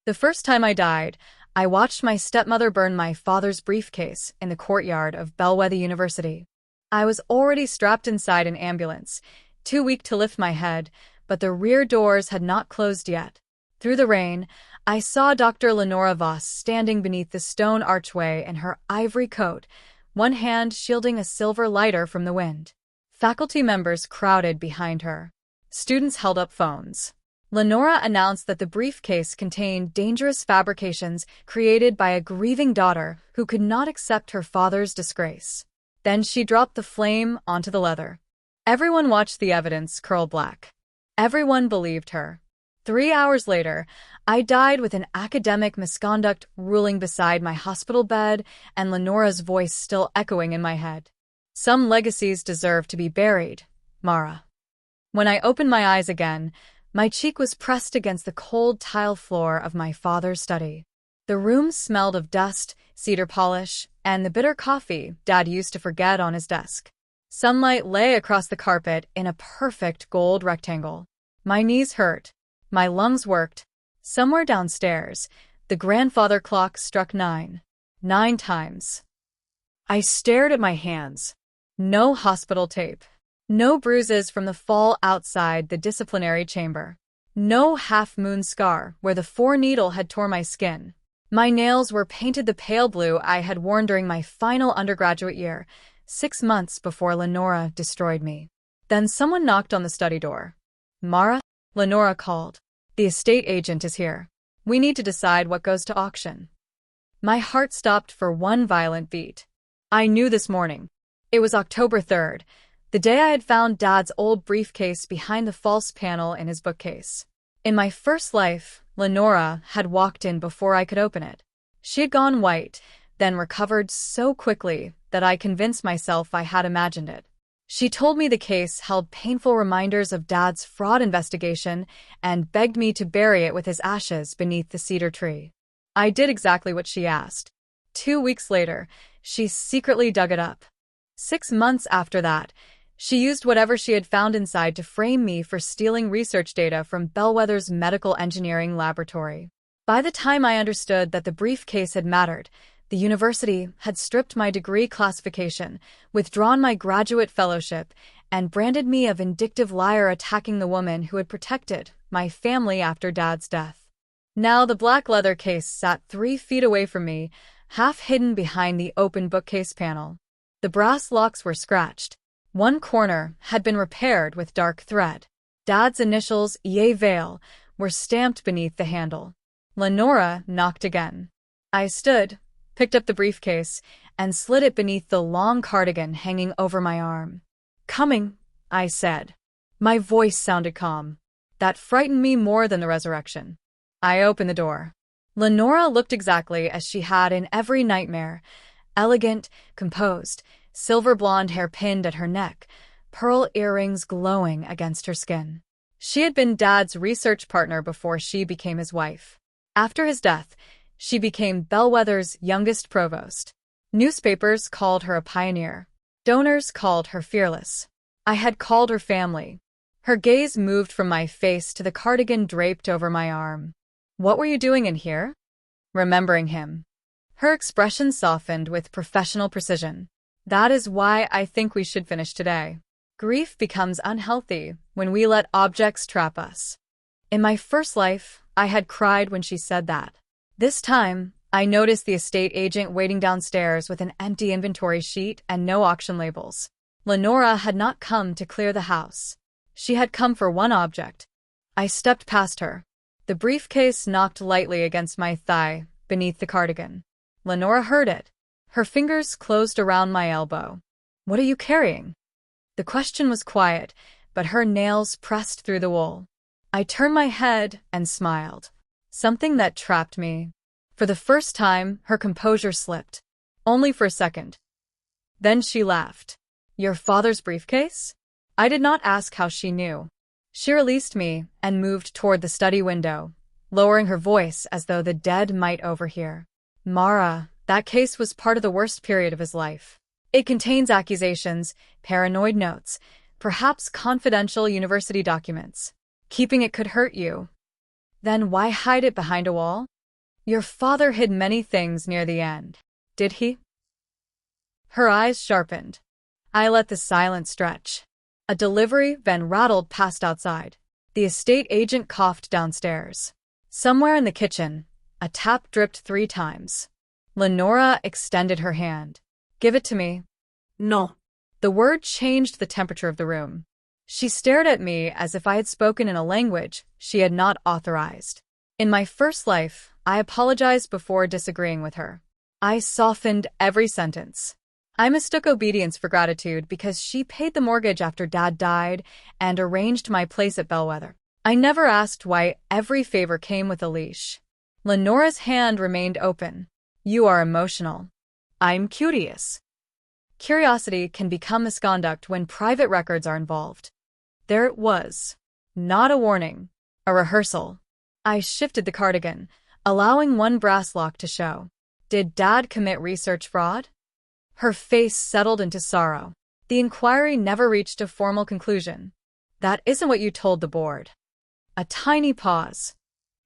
The first time I died, I watched my stepmother burn my father's briefcase in the courtyard of Bellwether University. I was already strapped inside an ambulance, too weak to lift my head, but the rear doors had not closed yet. Through the rain, I saw Dr. Lenora Voss standing beneath the stone archway in her ivory coat, one hand shielding a silver lighter from the wind. Faculty members crowded behind her. Students held up phones. Lenora announced that the briefcase contained dangerous fabrications created by a grieving daughter who could not accept her father's disgrace. Then she dropped the flame onto the leather. Everyone watched the evidence curl black. Everyone believed her. 3 hours later, I died with an academic misconduct ruling beside my hospital bed and Lenora's voice still echoing in my head. Some legacies deserve to be buried, Mara. When I opened my eyes again, my cheek was pressed against the cold tile floor of my father's study. The room smelled of dust, cedar polish, and the bitter coffee Dad used to forget on his desk. Sunlight lay across the carpet in a perfect gold rectangle. My knees hurt. My lungs worked. Somewhere downstairs, the grandfather clock struck 9. 9 times. I stared at my hands. No hospital tape. No bruises from the fall outside the disciplinary chamber. No half-moon scar where the 4-needle had torn my skin. My nails were painted the pale blue I had worn during my final undergraduate year, 6 months before Lenora destroyed me. Then someone knocked on the study door. Mara? Lenora called. The estate agent is here. We need to decide what goes to auction. My heart stopped for one violent beat. I knew this morning. It was October 3rd, the day I had found Dad's old briefcase behind the false panel in his bookcase. In my first life, Lenora had walked in before I could open it. She had gone white, then recovered so quickly that I convinced myself I had imagined it. She told me the case held painful reminders of Dad's fraud investigation and begged me to bury it with his ashes beneath the cedar tree. I did exactly what she asked. 2 weeks later, she secretly dug it up. 6 months after that, she used whatever she had found inside to frame me for stealing research data from Bellwether's medical engineering laboratory. By the time I understood that the briefcase had mattered, the university had stripped my degree classification, withdrawn my graduate fellowship, and branded me a vindictive liar attacking the woman who had protected my family after Dad's death. Now the black leather case sat 3 feet away from me, half hidden behind the open bookcase panel. The brass locks were scratched. One corner had been repaired with dark thread. Dad's initials, Ye Vale, were stamped beneath the handle. Lenora knocked again. I stood, picked up the briefcase, and slid it beneath the long cardigan hanging over my arm. "Coming," I said. My voice sounded calm. That frightened me more than the resurrection. I opened the door. Lenora looked exactly as she had in every nightmare. Elegant, composed, silver blonde hair pinned at her neck, pearl earrings glowing against her skin. She had been Dad's research partner before she became his wife. After his death, she became Bellwether's youngest provost. Newspapers called her a pioneer. Donors called her fearless. I had called her family. Her gaze moved from my face to the cardigan draped over my arm. "What were you doing in here?" "Remembering him." Her expression softened with professional precision. "That is why I think we should finish today. Grief becomes unhealthy when we let objects trap us." In my first life, I had cried when she said that. This time, I noticed the estate agent waiting downstairs with an empty inventory sheet and no auction labels. Lenora had not come to clear the house. She had come for one object. I stepped past her. The briefcase knocked lightly against my thigh, beneath the cardigan. Lenora heard it. Her fingers closed around my elbow. "What are you carrying?" The question was quiet, but her nails pressed through the wool. I turned my head and smiled. Something that trapped me. For the first time, her composure slipped. Only for a second. Then she laughed. "Your father's briefcase?" I did not ask how she knew. She released me and moved toward the study window, lowering her voice as though the dead might overhear. "Mara, that case was part of the worst period of his life. It contains accusations, paranoid notes, perhaps confidential university documents. Keeping it could hurt you. Then why hide it behind a wall?" Your father hid many things near the end, did he? Her eyes sharpened. I let the silence stretch. A delivery van rattled past outside. The estate agent coughed downstairs. Somewhere in the kitchen, a tap dripped 3 times. Lenora extended her hand. Give it to me. No. The word changed the temperature of the room. She stared at me as if I had spoken in a language she had not authorized. In my first life, I apologized before disagreeing with her. I softened every sentence. I mistook obedience for gratitude because she paid the mortgage after Dad died and arranged my place at Bellwether. I never asked why every favor came with a leash. Lenora's hand remained open. You are emotional. I'm curious. Curiosity can become misconduct when private records are involved. There it was. Not a warning. A rehearsal. I shifted the cardigan, allowing one brass lock to show. Did Dad commit research fraud? Her face settled into sorrow. The inquiry never reached a formal conclusion. That isn't what you told the board. A tiny pause.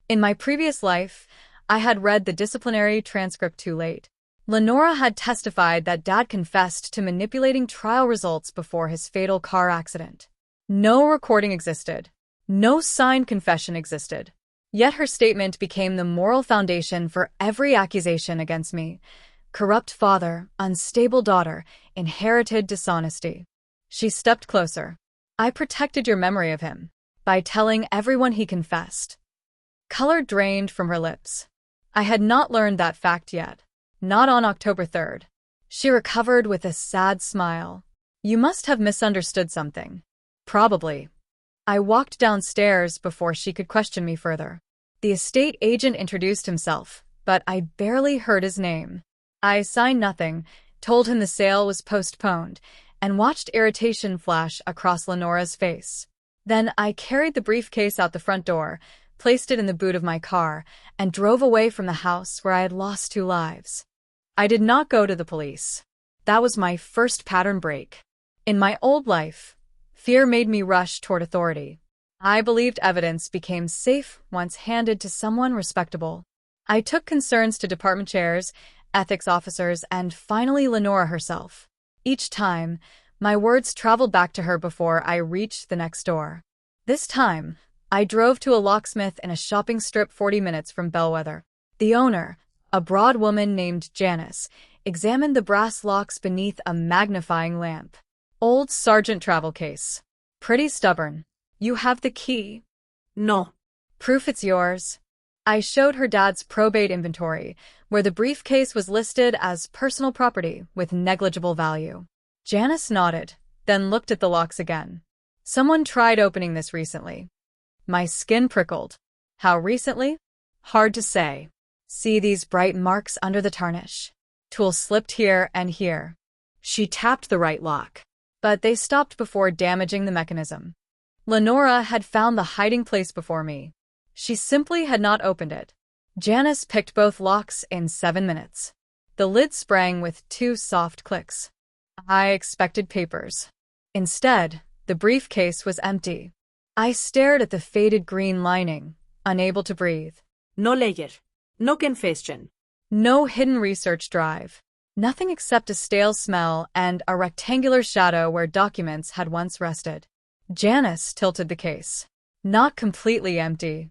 In my previous life, I had read the disciplinary transcript too late. Lenora had testified that Dad confessed to manipulating trial results before his fatal car accident. No recording existed. No signed confession existed. Yet her statement became the moral foundation for every accusation against me. Corrupt father, unstable daughter, inherited dishonesty. She stepped closer. I protected your memory of him by telling everyone he confessed. Color drained from her lips. I had not learned that fact yet. Not on October 3rd. She recovered with a sad smile. You must have misunderstood something. Probably. I walked downstairs before she could question me further. The estate agent introduced himself, but I barely heard his name. I signed nothing, told him the sale was postponed, and watched irritation flash across Lenora's face. Then I carried the briefcase out the front door, placed it in the boot of my car, and drove away from the house where I had lost 2 lives. I did not go to the police. That was my first pattern break. In my old life, fear made me rush toward authority. I believed evidence became safe once handed to someone respectable. I took concerns to department chairs, ethics officers, and finally Lenora herself. Each time, my words traveled back to her before I reached the next door. This time, I drove to a locksmith in a shopping strip 40 minutes from Bellwether. The owner, a broad woman named Janice, examined the brass locks beneath a magnifying lamp. Old Sergeant travel case. Pretty stubborn. You have the key. No. Proof it's yours. I showed her Dad's probate inventory, where the briefcase was listed as personal property with negligible value. Janice nodded, then looked at the locks again. Someone tried opening this recently. My skin prickled. How recently? Hard to say. See these bright marks under the tarnish? Tool slipped here and here. She tapped the right lock, but they stopped before damaging the mechanism. Lenora had found the hiding place before me. She simply had not opened it. Janice picked both locks in 7 minutes. The lid sprang with 2 soft clicks. I expected papers. Instead, the briefcase was empty. I stared at the faded green lining, unable to breathe. No ledger. No confession. No hidden research drive. Nothing except a stale smell and a rectangular shadow where documents had once rested. Janice tilted the case. Not completely empty.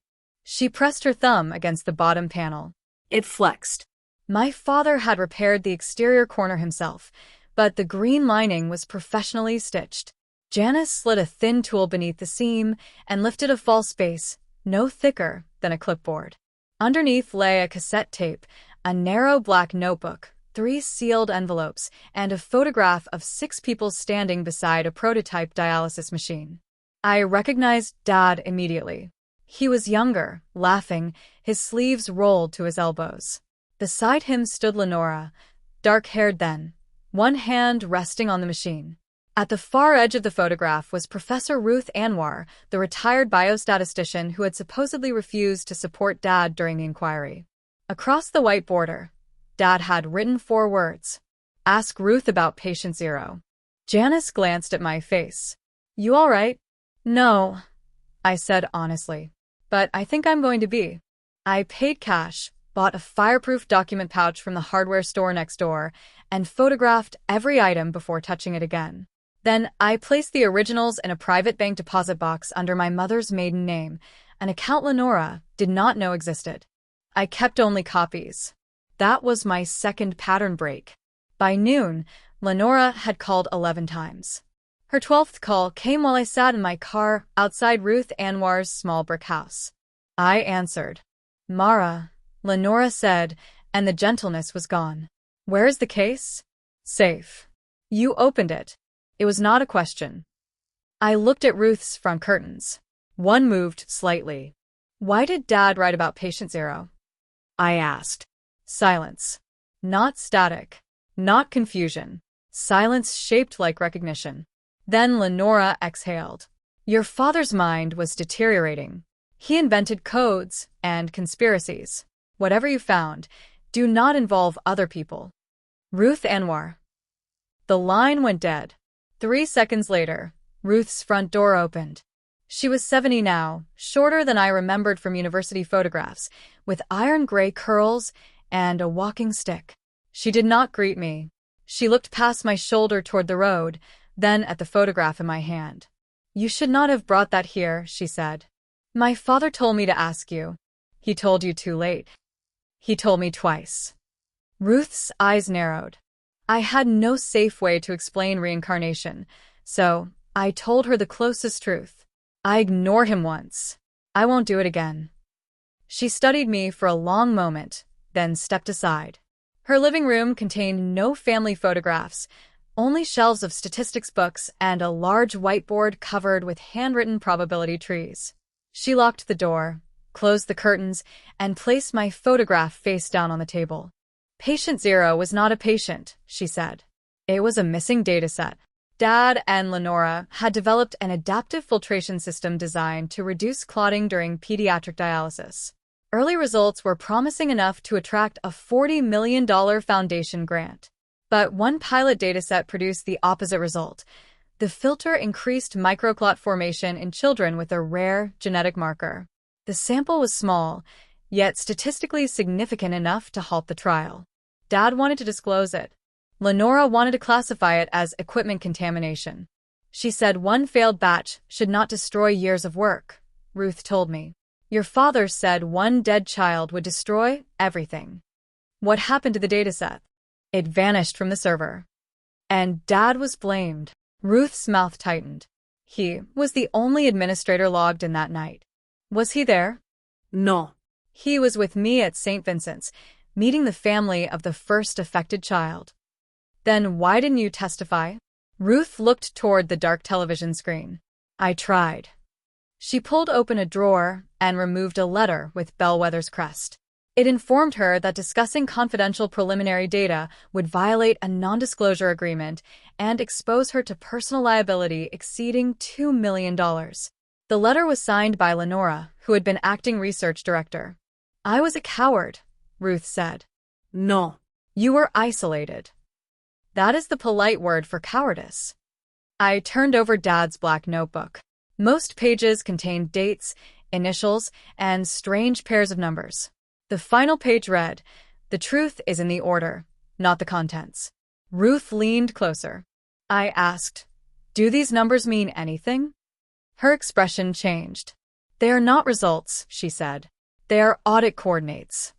She pressed her thumb against the bottom panel. It flexed. My father had repaired the exterior corner himself, but the green lining was professionally stitched. Janice slid a thin tool beneath the seam and lifted a false base, no thicker than a clipboard. Underneath lay a cassette tape, a narrow black notebook, 3 sealed envelopes, and a photograph of 6 people standing beside a prototype dialysis machine. I recognized Dad immediately. He was younger, laughing, his sleeves rolled to his elbows. Beside him stood Lenora, dark-haired then, one hand resting on the machine. At the far edge of the photograph was Professor Ruth Anwar, the retired biostatistician who had supposedly refused to support Dad during the inquiry. Across the white border, Dad had written 4 words. Ask Ruth about patient 0. Janice glanced at my face. You all right? No, I said honestly. But I think I'm going to be. I paid cash, bought a fireproof document pouch from the hardware store next door, and photographed every item before touching it again. Then I placed the originals in a private bank deposit box under my mother's maiden name, an account Lenora did not know existed. I kept only copies. That was my second pattern break. By noon, Lenora had called 11 times. Her 12th call came while I sat in my car outside Ruth Anwar's small brick house. I answered. "Mara," Lenora said, and the gentleness was gone. "Where is the case?" "Safe." "You opened it." It was not a question. I looked at Ruth's front curtains. One moved slightly. "Why did Dad write about patient zero?" I asked. Silence. Not static. Not confusion. Silence shaped like recognition. Then Lenora exhaled. "Your father's mind was deteriorating. He invented codes and conspiracies. Whatever you found, do not involve other people." Ruth Anwar. The line went dead. 3 seconds later, Ruth's front door opened. She was 70 now, shorter than I remembered from university photographs, with iron-gray curls and a walking stick. She did not greet me. She looked past my shoulder toward the road, then at the photograph in my hand. "You should not have brought that here," she said. "My father told me to ask you." "He told you too late." "He told me twice." Ruth's eyes narrowed. I had no safe way to explain reincarnation, so I told her the closest truth. "I ignored him once. I won't do it again." She studied me for a long moment, then stepped aside. Her living room contained no family photographs, only shelves of statistics books and a large whiteboard covered with handwritten probability trees. She locked the door, closed the curtains, and placed my photograph face down on the table. "Patient zero was not a patient," she said. "It was a missing dataset." Dad and Lenora had developed an adaptive filtration system designed to reduce clotting during pediatric dialysis. Early results were promising enough to attract a $40 million foundation grant. But one pilot dataset produced the opposite result. The filter increased microclot formation in children with a rare genetic marker. The sample was small, yet statistically significant enough to halt the trial. Dad wanted to disclose it. Lenora wanted to classify it as equipment contamination. She said one failed batch should not destroy years of work. Ruth told me. "Your father said one dead child would destroy everything." What happened to the dataset? It vanished from the server. And Dad was blamed. Ruth's mouth tightened. He was the only administrator logged in that night. Was he there? No. He was with me at St. Vincent's, meeting the family of the first affected child. Then why didn't you testify? Ruth looked toward the dark television screen. I tried. She pulled open a drawer and removed a letter with Bellwether's crest. It informed her that discussing confidential preliminary data would violate a non-disclosure agreement and expose her to personal liability exceeding $2 million. The letter was signed by Lenora, who had been acting research director. "I was a coward," Ruth said. No. "You were isolated." That is the polite word for cowardice. I turned over Dad's black notebook. Most pages contained dates, initials, and strange pairs of numbers. The final page read, "The truth is in the order, not the contents." Ruth leaned closer. I asked, "Do these numbers mean anything?" Her expression changed. "They are not results," she said. "They are audit coordinates."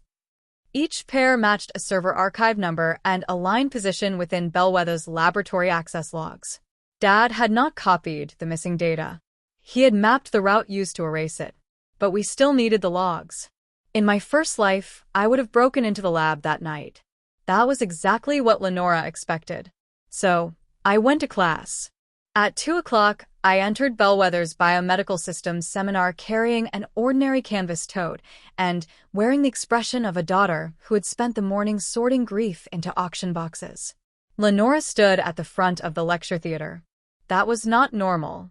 Each pair matched a server archive number and a line position within Bellwether's laboratory access logs. Dad had not copied the missing data. He had mapped the route used to erase it. But we still needed the logs. In my first life, I would have broken into the lab that night. That was exactly what Lenora expected. So, I went to class. At 2 o'clock, I entered Bellwether's biomedical systems seminar carrying an ordinary canvas tote and wearing the expression of a daughter who had spent the morning sorting grief into auction boxes. Lenora stood at the front of the lecture theater. That was not normal.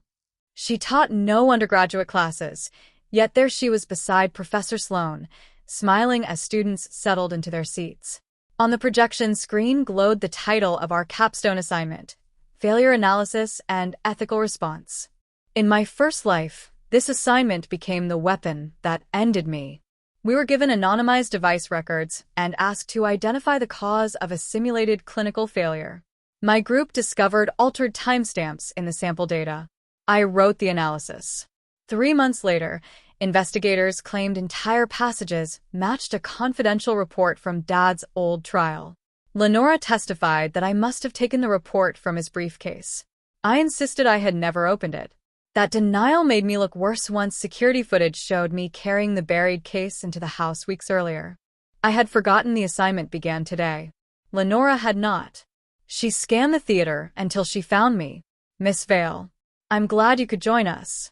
She taught no undergraduate classes, yet there she was beside Professor Sloan, smiling as students settled into their seats. On the projection screen glowed the title of our capstone assignment, Failure Analysis and Ethical Response. In my first life, this assignment became the weapon that ended me. We were given anonymized device records and asked to identify the cause of a simulated clinical failure. My group discovered altered timestamps in the sample data. I wrote the analysis. 3 months later, investigators claimed entire passages matched a confidential report from Dad's old trial. Lenora testified that I must have taken the report from his briefcase. I insisted I had never opened it. That denial made me look worse once security footage showed me carrying the buried case into the house weeks earlier. I had forgotten the assignment began today. Lenora had not. She scanned the theater until she found me. Miss Vale, I'm glad you could join us.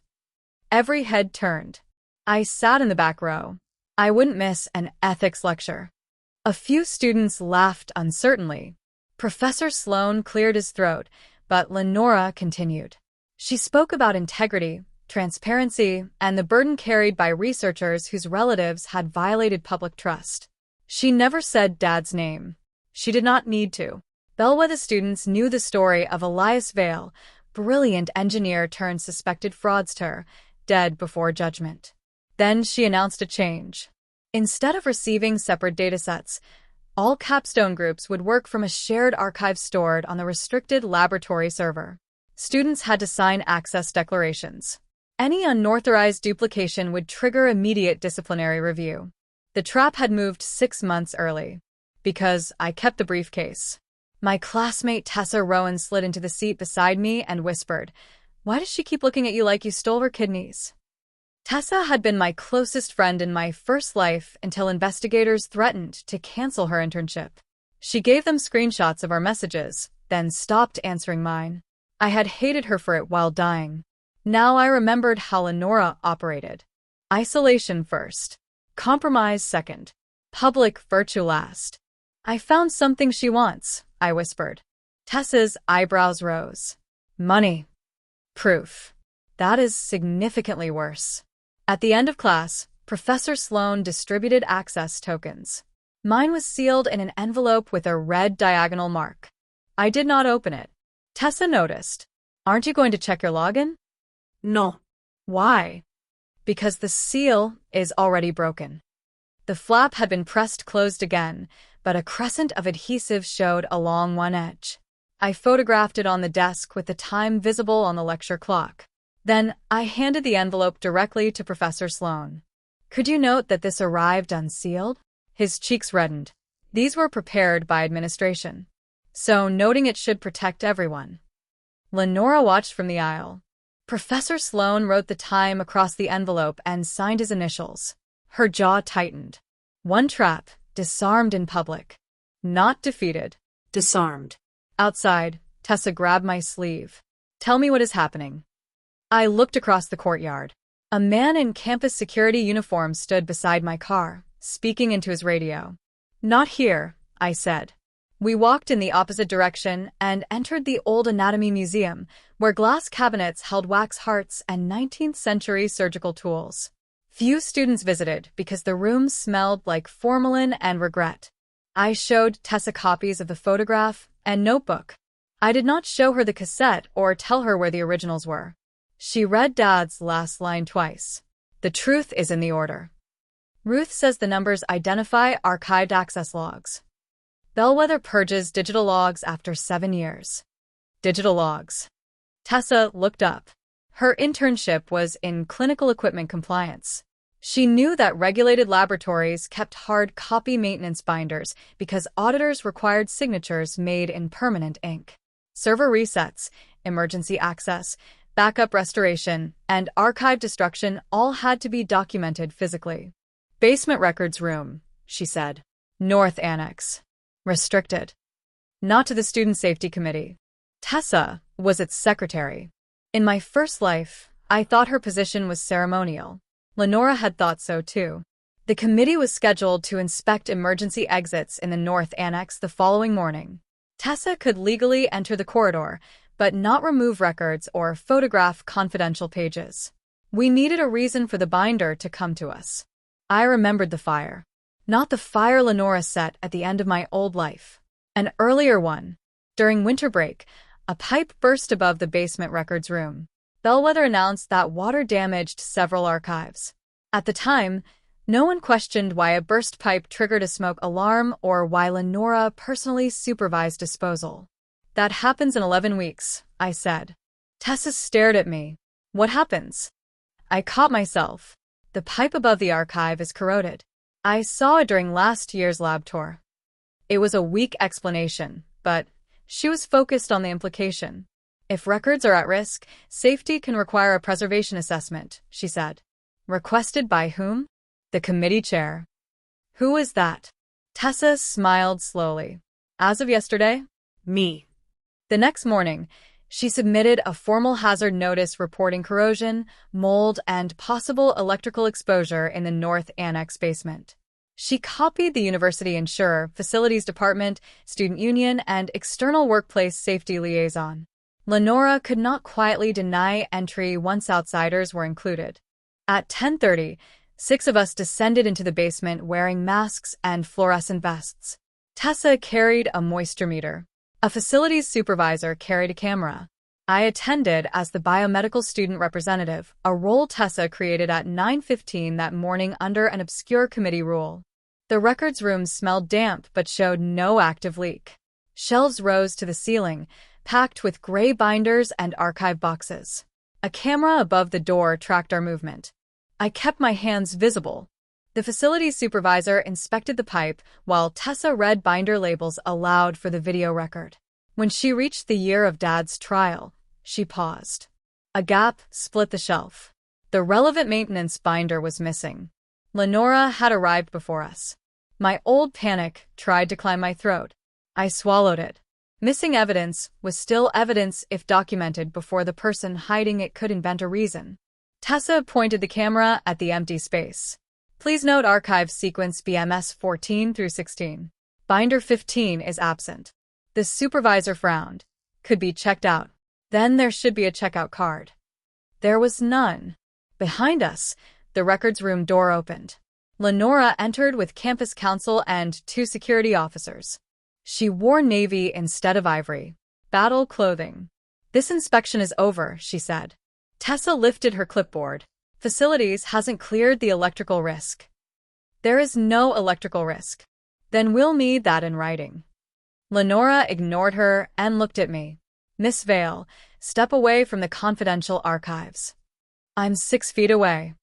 Every head turned. I sat in the back row. I wouldn't miss an ethics lecture. A few students laughed uncertainly. Professor Sloan cleared his throat, but Lenora continued. She spoke about integrity, transparency, and the burden carried by researchers whose relatives had violated public trust. She never said Dad's name. She did not need to. Bellwether students knew the story of Elias Vale, brilliant engineer turned suspected fraudster, dead before judgment. Then she announced a change. Instead of receiving separate datasets, all capstone groups would work from a shared archive stored on the restricted laboratory server. Students had to sign access declarations. Any unauthorized duplication would trigger immediate disciplinary review. The trap had moved 6 months early. Because I kept the briefcase. My classmate Tessa Rowan slid into the seat beside me and whispered, "Why does she keep looking at you like you stole her kidneys?" Tessa had been my closest friend in my first life until investigators threatened to cancel her internship. She gave them screenshots of our messages, then stopped answering mine. I had hated her for it while dying. Now I remembered how Lenora operated. Isolation first. Compromise second. Public virtue last. "I found something she wants," I whispered. Tessa's eyebrows rose. "Money." "Proof." "That is significantly worse." At the end of class, Professor Sloan distributed access tokens. Mine was sealed in an envelope with a red diagonal mark. I did not open it. Tessa noticed. "Aren't you going to check your login?" No. "Why?" "Because the seal is already broken." The flap had been pressed closed again, but a crescent of adhesive showed along one edge. I photographed it on the desk with the time visible on the lecture clock. Then I handed the envelope directly to Professor Sloan. "Could you note that this arrived unsealed?" His cheeks reddened. These were prepared by administration. So noting it should protect everyone. Lenora watched from the aisle. Professor Sloan wrote the time across the envelope and signed his initials. Her jaw tightened. One trap, disarmed in public. Not defeated. Disarmed. Outside, Tessa grabbed my sleeve. "Tell me what is happening." I looked across the courtyard. A man in campus security uniform stood beside my car, speaking into his radio. "Not here," I said. We walked in the opposite direction and entered the old anatomy museum, where glass cabinets held wax hearts and 19th century surgical tools. Few students visited because the room smelled like formalin and regret. I showed Tessa copies of the photograph and notebook. I did not show her the cassette or tell her where the originals were. She read Dad's last line twice. "The truth is in the order. Ruth says the numbers identify archived access logs. Bellwether purges digital logs after 7 years. Digital logs." Tessa looked up. Her internship was in clinical equipment compliance. She knew that regulated laboratories kept hard copy maintenance binders because auditors required signatures made in permanent ink. Server resets, emergency access, backup restoration, and archive destruction all had to be documented physically. "Basement records room," she said. "North Annex. Restricted. Not to the Student Safety Committee." Tessa was its secretary. In my first life, I thought her position was ceremonial. Lenora had thought so too. The committee was scheduled to inspect emergency exits in the North Annex the following morning. Tessa could legally enter the corridor, but not remove records or photograph confidential pages. We needed a reason for the binder to come to us. I remembered the fire. Not the fire Lenora set at the end of my old life. An earlier one. During winter break, a pipe burst above the basement records room. Bellwether announced that water damaged several archives. At the time, No one questioned why a burst pipe triggered a smoke alarm or why Lenora personally supervised disposal. That happens in 11 weeks, I said. Tessa stared at me. What happens? I caught myself. The pipe above the archive is corroded. I saw it during last year's lab tour. It was a weak explanation, but she was focused on the implication. If records are at risk, safety can require a preservation assessment, she said. Requested by whom? The committee chair. Who is that? Tessa smiled slowly. As of yesterday? Me. The next morning, she submitted a formal hazard notice reporting corrosion, mold, and possible electrical exposure in the North Annex basement. She copied the university insurer, facilities department, student union, and external workplace safety liaison. Lenora could not quietly deny entry once outsiders were included. At 10:30, 6 of us descended into the basement wearing masks and fluorescent vests. Tessa carried a moisture meter. A facilities supervisor carried a camera. I attended as the biomedical student representative, a role Tessa created at 9:15 that morning under an obscure committee rule. The records room smelled damp but showed no active leak. Shelves rose to the ceiling, packed with gray binders and archive boxes. A camera above the door tracked our movement. I kept my hands visible. The facilities supervisor inspected the pipe while Tessa read binder labels aloud for the video record. When she reached the year of Dad's trial, she paused. A gap split the shelf. The relevant maintenance binder was missing. Lenora had arrived before us. My old panic tried to climb my throat. I swallowed it. Missing evidence was still evidence if documented before the person hiding it could invent a reason. Tessa pointed the camera at the empty space. Please note archive sequence BMS 14 through 16. Binder 15 is absent. The supervisor frowned. Could be checked out. Then there should be a checkout card. There was none. Behind us, the records room door opened. Lenora entered with campus counsel and 2 security officers. She wore navy instead of ivory. Battle clothing. This inspection is over, she said. Tessa lifted her clipboard. Facilities hasn't cleared the electrical risk. There is no electrical risk. Then we'll need that in writing. Lenora ignored her and looked at me. Miss Vale, step away from the confidential archives. I'm 6 feet away.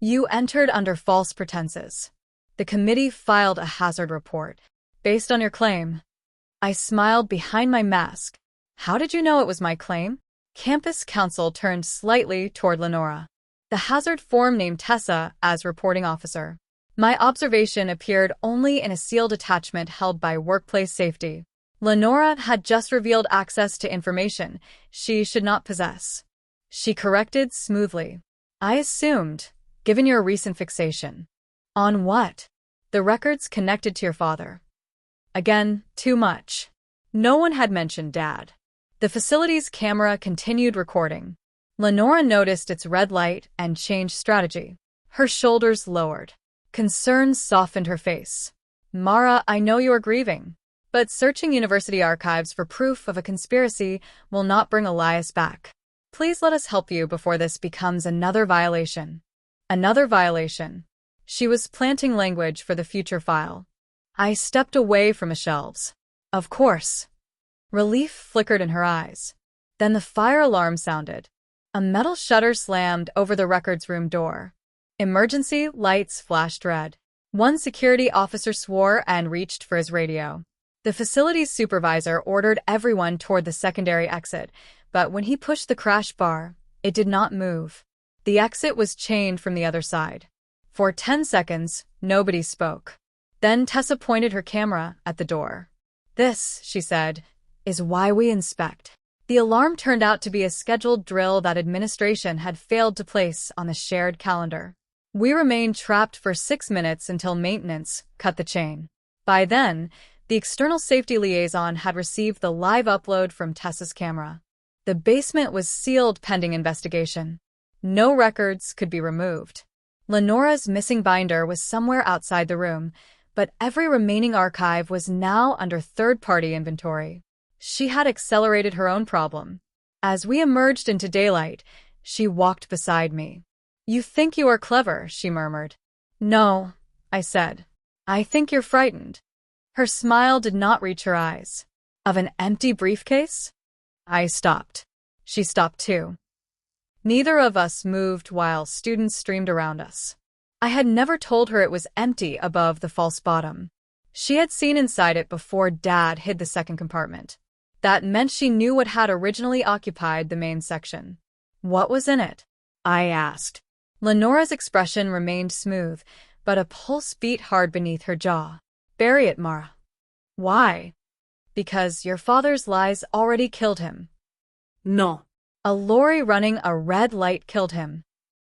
You entered under false pretenses. The committee filed a hazard report. Based on your claim. I smiled behind my mask. How did you know it was my claim? Campus counsel turned slightly toward Lenora. The hazard form named Tessa as reporting officer. My observation appeared only in a sealed attachment held by workplace safety. Lenora had just revealed access to information she should not possess. She corrected smoothly. I assumed, given your recent fixation. On what? The records connected to your father. Again, too much. No one had mentioned Dad. The facility's camera continued recording. Lenora noticed its red light and changed strategy. Her shoulders lowered. Concern softened her face. Mara, I know you are grieving, but searching university archives for proof of a conspiracy will not bring Elias back. Please let us help you before this becomes another violation. Another violation. She was planting language for the future file. I stepped away from the shelves. Of course. Relief flickered in her eyes. Then the fire alarm sounded. A metal shutter slammed over the records room door. Emergency lights flashed red. One security officer swore and reached for his radio. The facility's supervisor ordered everyone toward the secondary exit, but when he pushed the crash bar, it did not move. The exit was chained from the other side. For 10 seconds, nobody spoke. Then Tessa pointed her camera at the door. This, she said, is why we inspect. The alarm turned out to be a scheduled drill that administration had failed to place on the shared calendar. We remained trapped for 6 minutes until maintenance cut the chain. By then, the external safety liaison had received the live upload from Tessa's camera. The basement was sealed pending investigation. No records could be removed. Lenora's missing binder was somewhere outside the room, but every remaining archive was now under third-party inventory. She had accelerated her own problem. As we emerged into daylight, she walked beside me. You think you are clever, she murmured. No, I said. I think you're frightened. Her smile did not reach her eyes. Of an empty briefcase? I stopped. She stopped too. Neither of us moved while students streamed around us. I had never told her it was empty above the false bottom. She had seen inside it before Dad hid the second compartment. That meant she knew what had originally occupied the main section. What was in it? I asked. Lenora's expression remained smooth, but a pulse beat hard beneath her jaw. Bury it, Mara. Why? Because your father's lies already killed him. No. A lorry running a red light killed him.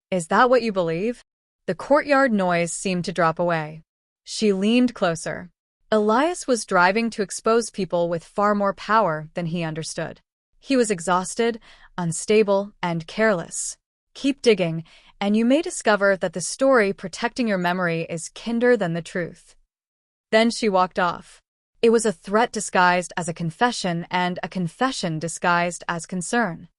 Is that what you believe? The courtyard noise seemed to drop away. She leaned closer. Elias was driving to expose people with far more power than he understood. He was exhausted, unstable, and careless. Keep digging, and you may discover that the story protecting your memory is kinder than the truth. Then she walked off. It was a threat disguised as a confession and a confession disguised as concern.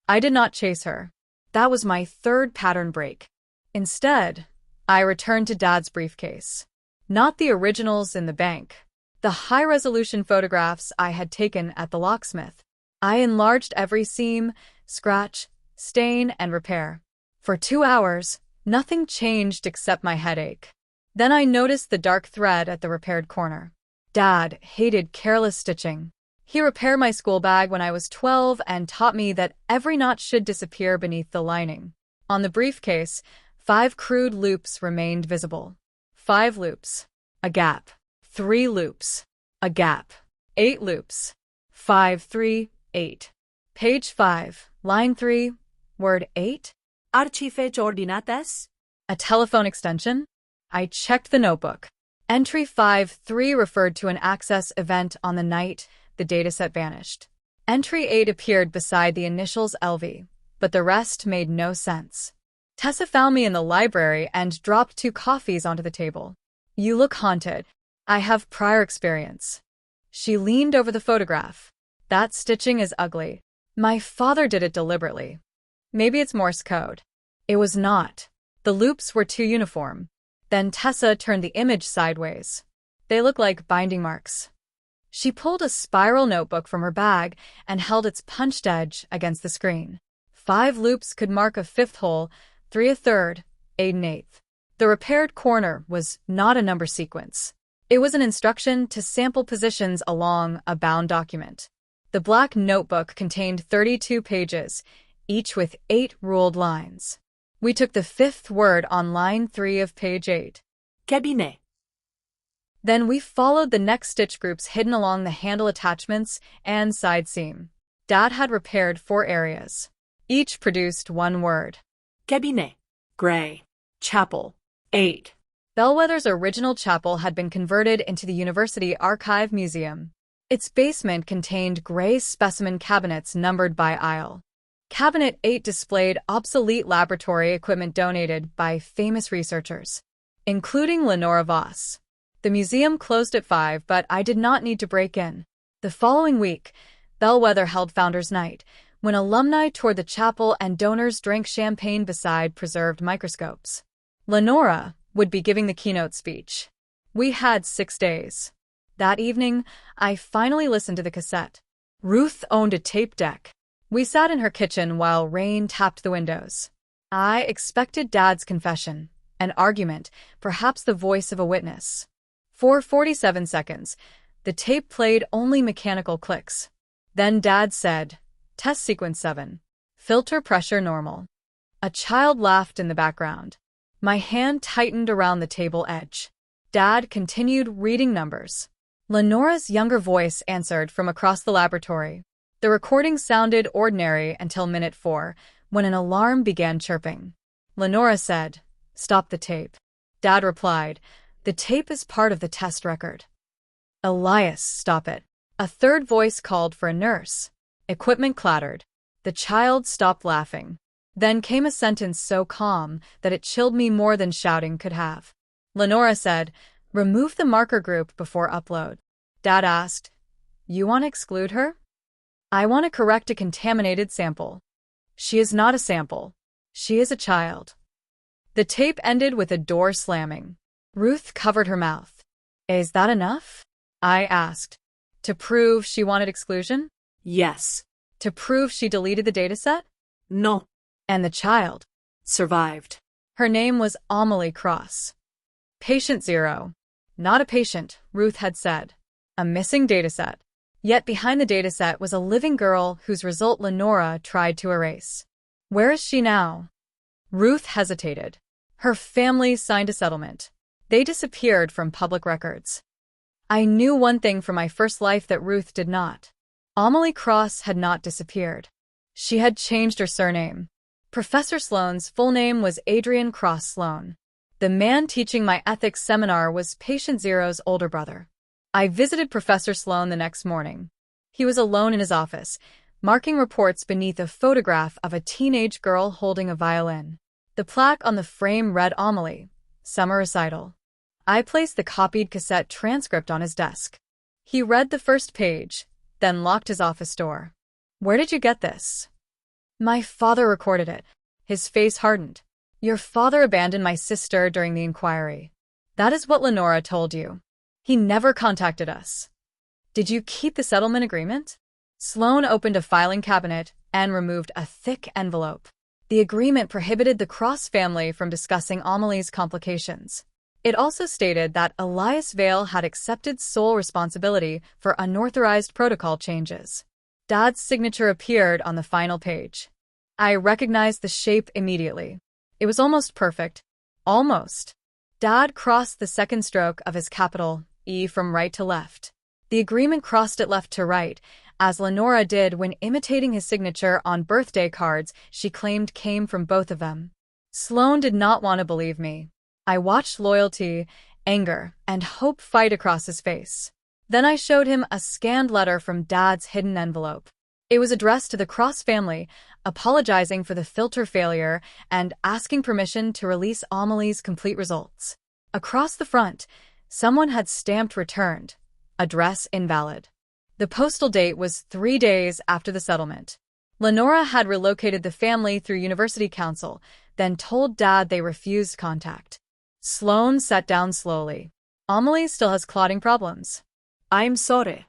I did not chase her. That was my third pattern break. Instead, I returned to Dad's briefcase. Not the originals in the bank. The high-resolution photographs I had taken at the locksmith. I enlarged every seam, scratch, stain, and repair. For 2 hours, nothing changed except my headache. Then I noticed the dark thread at the repaired corner. Dad hated careless stitching. He repaired my school bag when I was 12 and taught me that every knot should disappear beneath the lining. On the briefcase, 5 crude loops remained visible. 5 loops. A gap. 3 loops. A gap. 8 loops. 5, 3, 8. Page 5, line 3, word 8. Archive coordinates? A telephone extension? I checked the notebook. Entry 5-3 referred to an access event on the night the dataset vanished. Entry 8 appeared beside the initials LV, but the rest made no sense. Tessa found me in the library and dropped 2 coffees onto the table. You look haunted. I have prior experience. She leaned over the photograph. That stitching is ugly. My father did it deliberately. Maybe it's Morse code. It was not. The loops were too uniform. Then Tessa turned the image sideways. They look like binding marks. She pulled a spiral notebook from her bag and held its punched edge against the screen. 5 loops could mark a 5th hole, 3 a 3rd, 8 an 8th. The repaired corner was not a number sequence. It was an instruction to sample positions along a bound document. The black notebook contained 32 pages, each with 8 ruled lines. We took the 5th word on line 3 of page 8. Cabinet. Then we followed the next stitch groups hidden along the handle attachments and side seam. Dad had repaired 4 areas. Each produced 1 word. Cabinet. Gray. Chapel. 8. Bellwether's original chapel had been converted into the University Archive Museum. Its basement contained gray specimen cabinets numbered by aisle. Cabinet 8 displayed obsolete laboratory equipment donated by famous researchers, including Lenora Voss. The museum closed at 5, but I did not need to break in. The following week, Bellwether held Founders Night, when alumni toured the chapel and donors drank champagne beside preserved microscopes. Lenora would be giving the keynote speech. We had 6 days. That evening, I finally listened to the cassette. Ruth owned a tape deck. We sat in her kitchen while rain tapped the windows. I expected Dad's confession, an argument, perhaps the voice of a witness. For 47 seconds, the tape played only mechanical clicks. Then Dad said, "Test sequence 7. Filter pressure normal." A child laughed in the background. My hand tightened around the table edge. Dad continued reading numbers. Lenora's younger voice answered from across the laboratory. The recording sounded ordinary until minute 4, when an alarm began chirping. Lenora said, "Stop the tape." Dad replied, "The tape is part of the test record." "Elias, stop it." A third voice called for a nurse. Equipment clattered. The child stopped laughing. Then came a sentence so calm that it chilled me more than shouting could have. Lenora said, "Remove the marker group before upload." Dad asked, "You want to exclude her?" "I want to correct a contaminated sample." "She is not a sample. She is a child." The tape ended with a door slamming. Ruth covered her mouth. Is that enough? I asked. To prove she wanted exclusion? Yes. To prove she deleted the dataset? No. And the child? Survived. Her name was Amelie Cross. Patient 0. Not a patient, Ruth had said. A missing dataset. Yet behind the dataset was a living girl whose result Lenora tried to erase. Where is she now? Ruth hesitated. Her family signed a settlement. They disappeared from public records. I knew one thing from my first life that Ruth did not. Amelie Cross had not disappeared. She had changed her surname. Professor Sloane's full name was Adrian Cross Sloane. The man teaching my ethics seminar was Patient Zero's older brother. I visited Professor Sloane the next morning. He was alone in his office, marking reports beneath a photograph of a teenage girl holding a violin. The plaque on the frame read Amelie, Summer Recital. I placed the copied cassette transcript on his desk. He read the first page, then locked his office door. Where did you get this? My father recorded it. His face hardened. Your father abandoned my sister during the inquiry. That is what Lenora told you. He never contacted us. Did you keep the settlement agreement? Sloane opened a filing cabinet and removed a thick envelope. The agreement prohibited the Cross family from discussing Amelie's complications. It also stated that Elias Vale had accepted sole responsibility for unauthorized protocol changes. Dad's signature appeared on the final page. I recognized the shape immediately. It was almost perfect. Almost. Dad crossed the second stroke of his capital E from right to left. The agreement crossed it left to right, as Lenora did when imitating his signature on birthday cards she claimed came from both of them. Sloane did not want to believe me. I watched loyalty, anger, and hope fight across his face. Then I showed him a scanned letter from Dad's hidden envelope. It was addressed to the Cross family, apologizing for the filter failure and asking permission to release Amelie's complete results. Across the front, someone had stamped returned, address invalid. The postal date was 3 days after the settlement. Lenora had relocated the family through University Council, then told Dad they refused contact. Sloane sat down slowly. Amelie still has clotting problems. I'm sorry.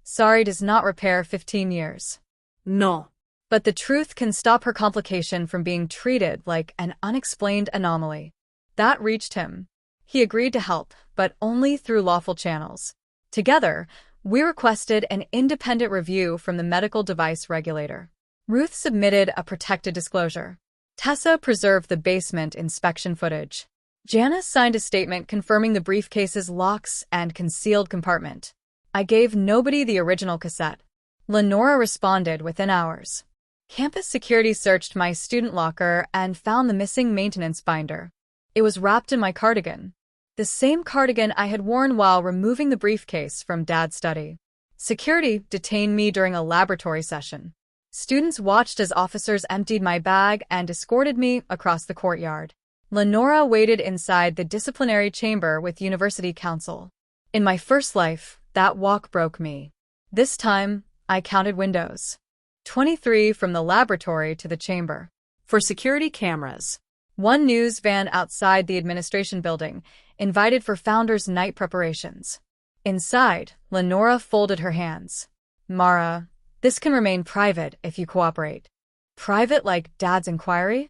Sorry does not repair 15 years. No. But the truth can stop her complication from being treated like an unexplained anomaly. That reached him. He agreed to help, but only through lawful channels. Together, we requested an independent review from the medical device regulator. Ruth submitted a protected disclosure. Tessa preserved the basement inspection footage. Janice signed a statement confirming the briefcase's locks and concealed compartment. I gave nobody the original cassette. Lenora responded within hours. Campus security searched my student locker and found the missing maintenance binder. It was wrapped in my cardigan. The same cardigan I had worn while removing the briefcase from Dad's study. Security detained me during a laboratory session. Students watched as officers emptied my bag and escorted me across the courtyard. Lenora waited inside the disciplinary chamber with University Council. In my first life, that walk broke me. This time, I counted windows. 23 from the laboratory to the chamber. For security cameras. One news van outside the administration building, invited for founders' night preparations. Inside, Lenora folded her hands. Mara, this can remain private if you cooperate. Private like Dad's inquiry?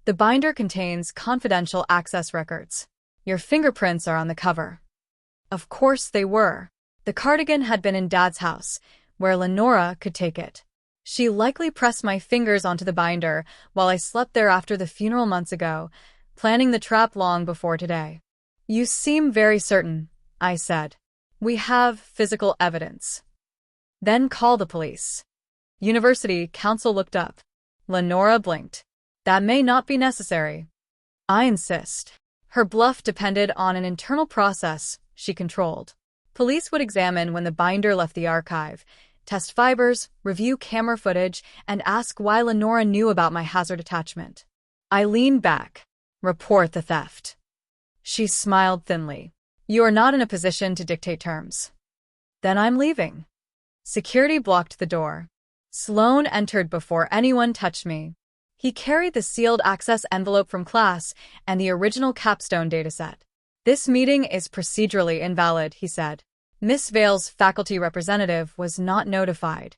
The binder contains confidential access records. Your fingerprints are on the cover. Of course they were. The cardigan had been in Dad's house, where Lenora could take it. She likely pressed my fingers onto the binder while I slept there after the funeral months ago, planning the trap long before today. You seem very certain, I said. We have physical evidence. Then call the police. University Council looked up. Lenora blinked. That may not be necessary. I insist. Her bluff depended on an internal process she controlled. Police would examine when the binder left the archive, test fibers, review camera footage, and ask why Lenora knew about my hazard attachment. I leaned back. Report the theft. She smiled thinly. You are not in a position to dictate terms. Then I'm leaving. Security blocked the door. Sloane entered before anyone touched me. He carried the sealed access envelope from class and the original capstone dataset. "This meeting is procedurally invalid," he said. Miss Vale's faculty representative was not notified.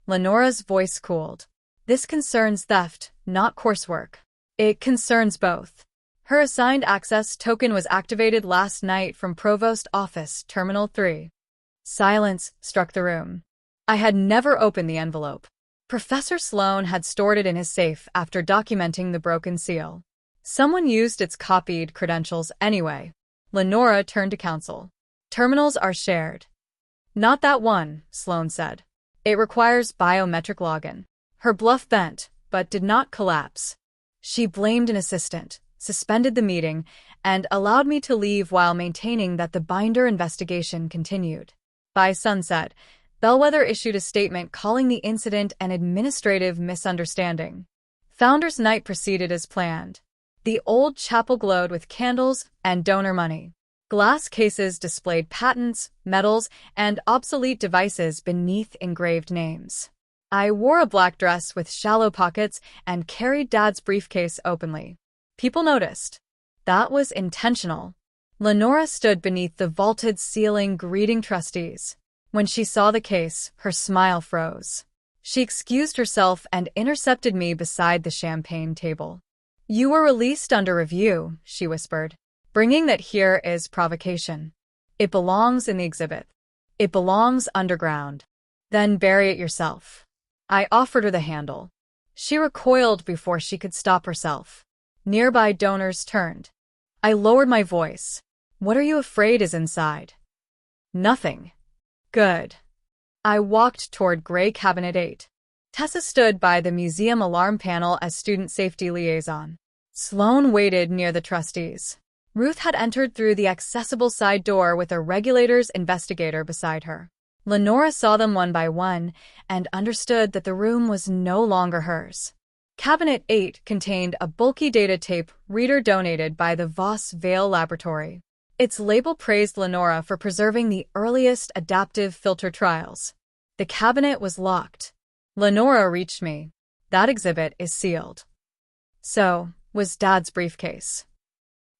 Lenora's voice cooled. "This concerns theft, not coursework." "It concerns both." Her assigned access token was activated last night from Provost Office, Terminal 3. Silence struck the room. I had never opened the envelope. Professor Sloan had stored it in his safe after documenting the broken seal. Someone used its copied credentials anyway. Lenora turned to counsel. "Terminals are shared." "Not that one," Sloan said. "It requires biometric login." Her bluff bent, but did not collapse. She blamed an assistant, suspended the meeting, and allowed me to leave while maintaining that the binder investigation continued. By sunset, Bellwether issued a statement calling the incident an administrative misunderstanding. Founders' Night proceeded as planned. The old chapel glowed with candles and donor money. Glass cases displayed patents, medals, and obsolete devices beneath engraved names. I wore a black dress with shallow pockets and carried Dad's briefcase openly. People noticed. That was intentional. Lenora stood beneath the vaulted ceiling greeting trustees. When she saw the case, her smile froze. She excused herself and intercepted me beside the champagne table. "You were released under review," she whispered. "Bringing that here is provocation. It belongs in the exhibit. It belongs underground. Then bury it yourself." I offered her the handle. She recoiled before she could stop herself. Nearby donors turned. I lowered my voice. "What are you afraid is inside?" "Nothing." "Good." I walked toward Gray Cabinet 8. Tessa stood by the museum alarm panel as student safety liaison. Sloan waited near the trustees. Ruth had entered through the accessible side door with a regulator's investigator beside her. Lenora saw them one by one and understood that the room was no longer hers. Cabinet 8 contained a bulky data tape reader donated by the Voss Vale Laboratory. Its label praised Lenora for preserving the earliest adaptive filter trials. The cabinet was locked. Lenora reached me. "That exhibit is sealed." So was Dad's briefcase.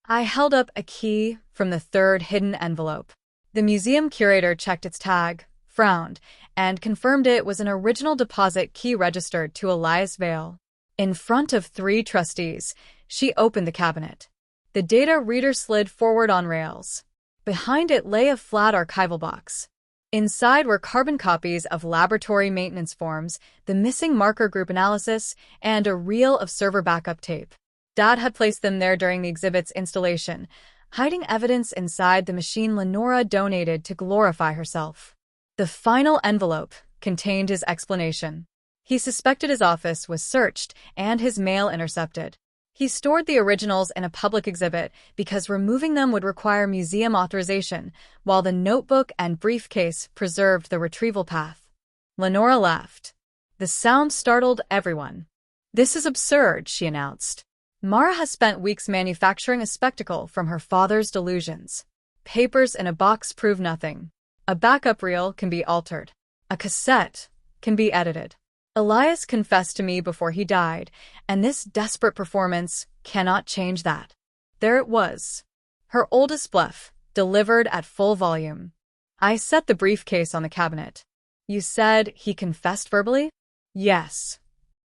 I held up a key from the third hidden envelope. The museum curator checked its tag, frowned, and confirmed it was an original deposit key registered to Elias Vale. In front of 3 trustees, she opened the cabinet. The data reader slid forward on rails. Behind it lay a flat archival box. Inside were carbon copies of laboratory maintenance forms, the missing marker group analysis, and a reel of server backup tape. Dad had placed them there during the exhibit's installation, hiding evidence inside the machine Lenora donated to glorify herself. The final envelope contained his explanation. He suspected his office was searched and his mail intercepted. He stored the originals in a public exhibit because removing them would require museum authorization, while the notebook and briefcase preserved the retrieval path. Lenora laughed. The sound startled everyone. "This is absurd," she announced. "Mara has spent weeks manufacturing a spectacle from her father's delusions. Papers in a box prove nothing. A backup reel can be altered. A cassette can be edited. Elias confessed to me before he died, and this desperate performance cannot change that." There it was. Her oldest bluff, delivered at full volume. I set the briefcase on the cabinet. "You said he confessed verbally?" "Yes."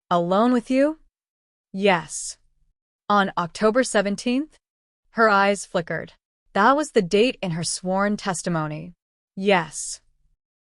"Alone with you?" "Yes." "On October 17th? Her eyes flickered. That was the date in her sworn testimony. "Yes."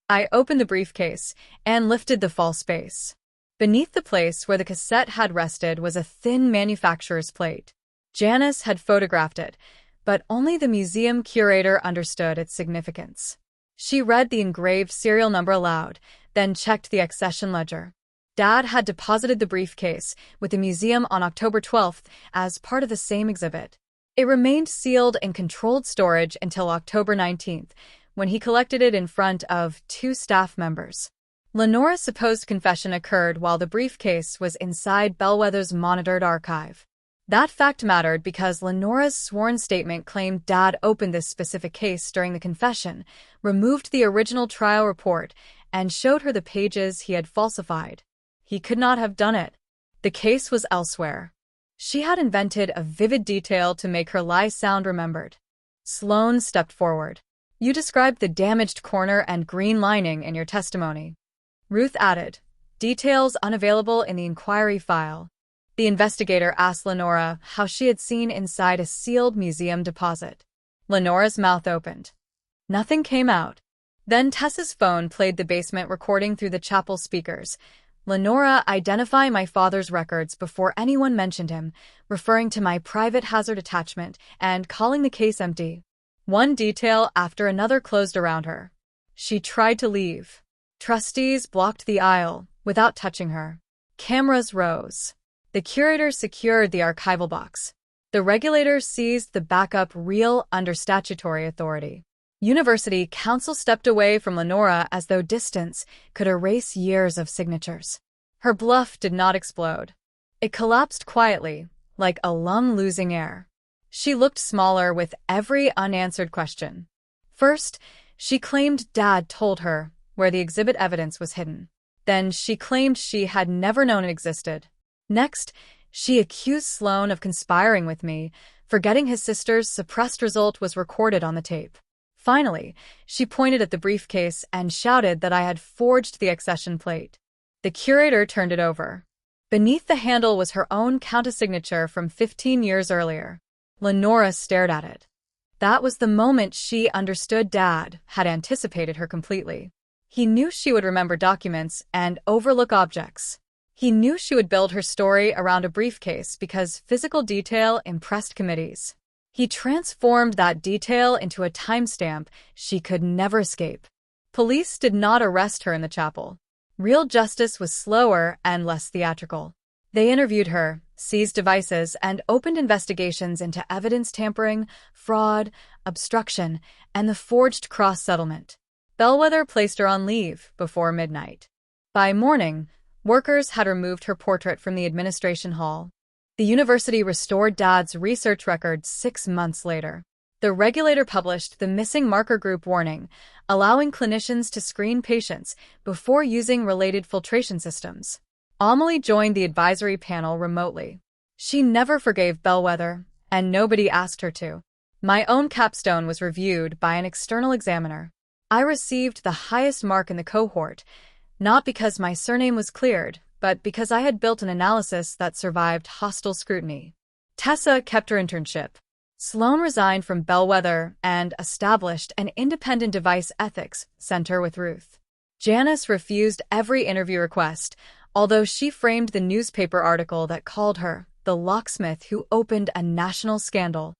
I opened the briefcase and lifted the false base. Beneath the place where the cassette had rested was a thin manufacturer's plate. Janice had photographed it, but only the museum curator understood its significance. She read the engraved serial number aloud, then checked the accession ledger. Dad had deposited the briefcase with the museum on October 12th as part of the same exhibit. It remained sealed in controlled storage until October 19th, when he collected it in front of 2 staff members. Lenora's supposed confession occurred while the briefcase was inside Bellwether's monitored archive. That fact mattered because Lenora's sworn statement claimed Dad opened this specific case during the confession, removed the original trial report, and showed her the pages he had falsified. He could not have done it. The case was elsewhere. She had invented a vivid detail to make her lies sound remembered. Sloane stepped forward. You described the damaged corner and green lining in your testimony. Ruth added, details unavailable in the inquiry file. The investigator asked Lenora how she had seen inside a sealed museum deposit. Lenora's mouth opened. Nothing came out. Then Tessa's phone played the basement recording through the chapel speakers. Lenora, identify my father's records before anyone mentioned him, referring to my private hazard attachment and calling the case empty. One detail after another closed around her. She tried to leave. Trustees blocked the aisle without touching her. Cameras rose. The curator secured the archival box. The regulator seized the backup reel under statutory authority. University counsel stepped away from Lenora as though distance could erase years of signatures. Her bluff did not explode. It collapsed quietly, like a lung losing air. She looked smaller with every unanswered question. First, she claimed Dad told her where the exhibit evidence was hidden. Then she claimed she had never known it existed. Next, she accused Sloane of conspiring with me, forgetting his sister's suppressed result was recorded on the tape. Finally, she pointed at the briefcase and shouted that I had forged the accession plate. The curator turned it over. Beneath the handle was her own countersignature from 15 years earlier. Lenora stared at it. That was the moment she understood Dad had anticipated her completely. He knew she would remember documents and overlook objects. He knew she would build her story around a briefcase because physical detail impressed committees. He transformed that detail into a timestamp she could never escape. Police did not arrest her in the chapel. Real justice was slower and less theatrical. They interviewed her, seized devices, and opened investigations into evidence tampering, fraud, obstruction, and the forged cross-settlement. Bellwether placed her on leave before midnight. By morning, workers had removed her portrait from the administration hall. The university restored Dad's research records 6 months later. The regulator published the missing marker group warning, allowing clinicians to screen patients before using related filtration systems. Amelie joined the advisory panel remotely. She never forgave Bellwether, and nobody asked her to. My own capstone was reviewed by an external examiner. I received the highest mark in the cohort, not because my surname was cleared, but because I had built an analysis that survived hostile scrutiny. Tessa kept her internship. Sloane resigned from Bellwether and established an independent device ethics center with Ruth. Janice refused every interview request, although she framed the newspaper article that called her the locksmith who opened a national scandal.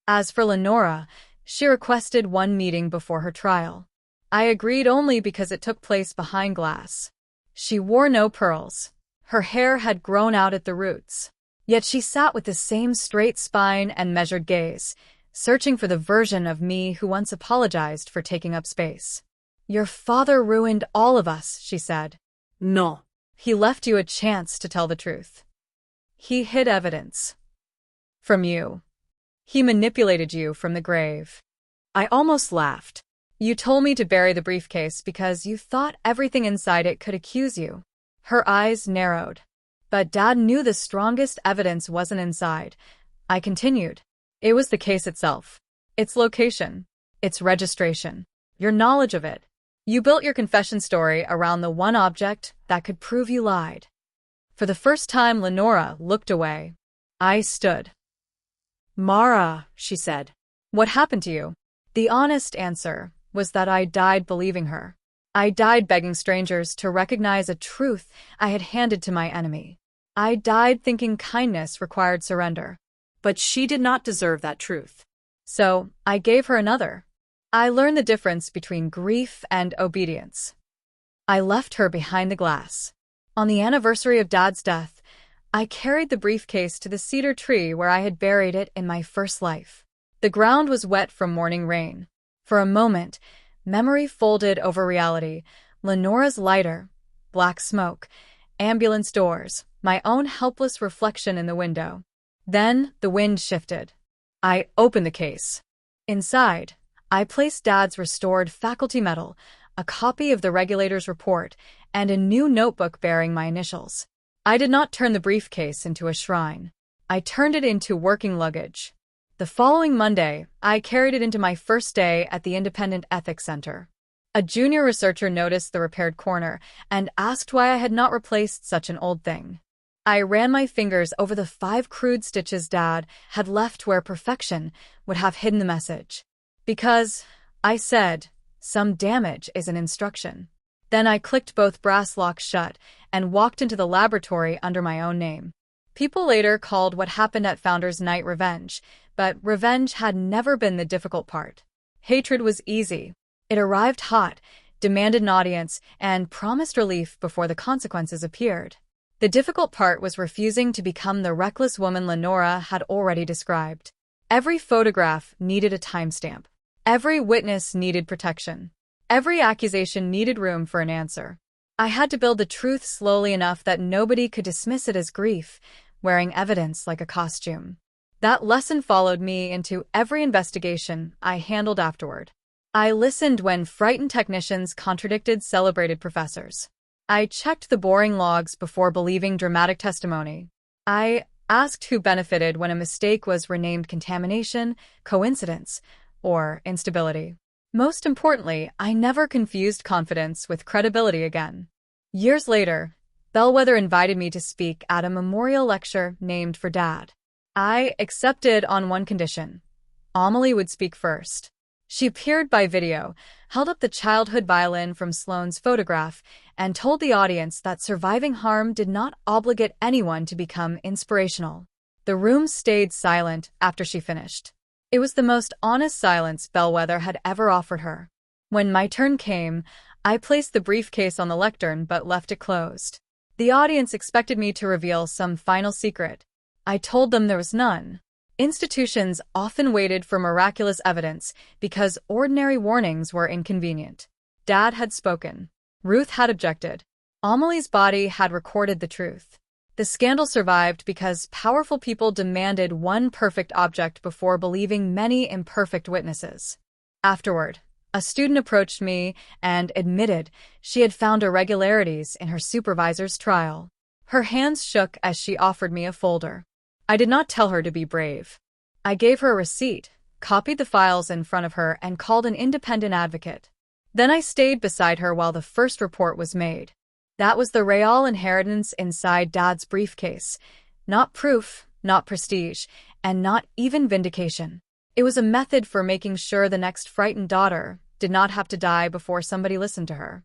As for Lenora, she requested one meeting before her trial. I agreed only because it took place behind glass. She wore no pearls. Her hair had grown out at the roots. Yet she sat with the same straight spine and measured gaze, searching for the version of me who once apologized for taking up space. Your father ruined all of us, she said. No. He left you a chance to tell the truth. He hid evidence. From you. He manipulated you from the grave. I almost laughed. You told me to bury the briefcase because you thought everything inside it could accuse you. Her eyes narrowed. But Dad knew the strongest evidence wasn't inside. I continued. It was the case itself. Its location. Its registration. Your knowledge of it. You built your confession story around the one object that could prove you lied. For the first time, Lenora looked away. I stood. Mara, she said. What happened to you? The honest answer was that I died believing her. I died begging strangers to recognize a truth I had handed to my enemy. I died thinking kindness required surrender. But she did not deserve that truth. So I gave her another. I learned the difference between grief and obedience. I left her behind the glass. On the anniversary of Dad's death, I carried the briefcase to the cedar tree where I had buried it in my first life. The ground was wet from morning rain. For a moment, memory folded over reality. Lenora's lighter, black smoke, ambulance doors, my own helpless reflection in the window. Then the wind shifted. I opened the case. Inside, I placed Dad's restored faculty medal, a copy of the regulator's report, and a new notebook bearing my initials. I did not turn the briefcase into a shrine. I turned it into working luggage. The following Monday, I carried it into my first day at the Independent Ethics Center. A junior researcher noticed the repaired corner and asked why I had not replaced such an old thing. I ran my fingers over the 5 crude stitches Dad had left where perfection would have hidden the message. Because, I said, some damage is an instruction. Then I clicked both brass locks shut and walked into the laboratory under my own name. People later called what happened at Founders Night revenge, but revenge had never been the difficult part. Hatred was easy. It arrived hot, demanded an audience, and promised relief before the consequences appeared. The difficult part was refusing to become the reckless woman Lenora had already described. Every photograph needed a timestamp. Every witness needed protection. Every accusation needed room for an answer. I had to build the truth slowly enough that nobody could dismiss it as grief, wearing evidence like a costume. That lesson followed me into every investigation I handled afterward. I listened when frightened technicians contradicted celebrated professors. I checked the boring logs before believing dramatic testimony. I asked who benefited when a mistake was renamed contamination, coincidence, or instability. Most importantly, I never confused confidence with credibility again. Years later, Bellwether invited me to speak at a memorial lecture named for Dad. I accepted on one condition. Amelie would speak first. She appeared by video, held up the childhood violin from Sloane's photograph, and told the audience that surviving harm did not obligate anyone to become inspirational. The room stayed silent after she finished. It was the most honest silence Bellwether had ever offered her. When my turn came, I placed the briefcase on the lectern but left it closed. The audience expected me to reveal some final secret. I told them there was none. Institutions often waited for miraculous evidence because ordinary warnings were inconvenient. Dad had spoken. Ruth had objected. Amelie's body had recorded the truth. The scandal survived because powerful people demanded one perfect object before believing many imperfect witnesses. Afterward, a student approached me and admitted she had found irregularities in her supervisor's trial. Her hands shook as she offered me a folder. I did not tell her to be brave. I gave her a receipt, copied the files in front of her, and called an independent advocate. Then I stayed beside her while the first report was made. That was the real inheritance inside Dad's briefcase. Not proof, not prestige, and not even vindication. It was a method for making sure the next frightened daughter did not have to die before somebody listened to her.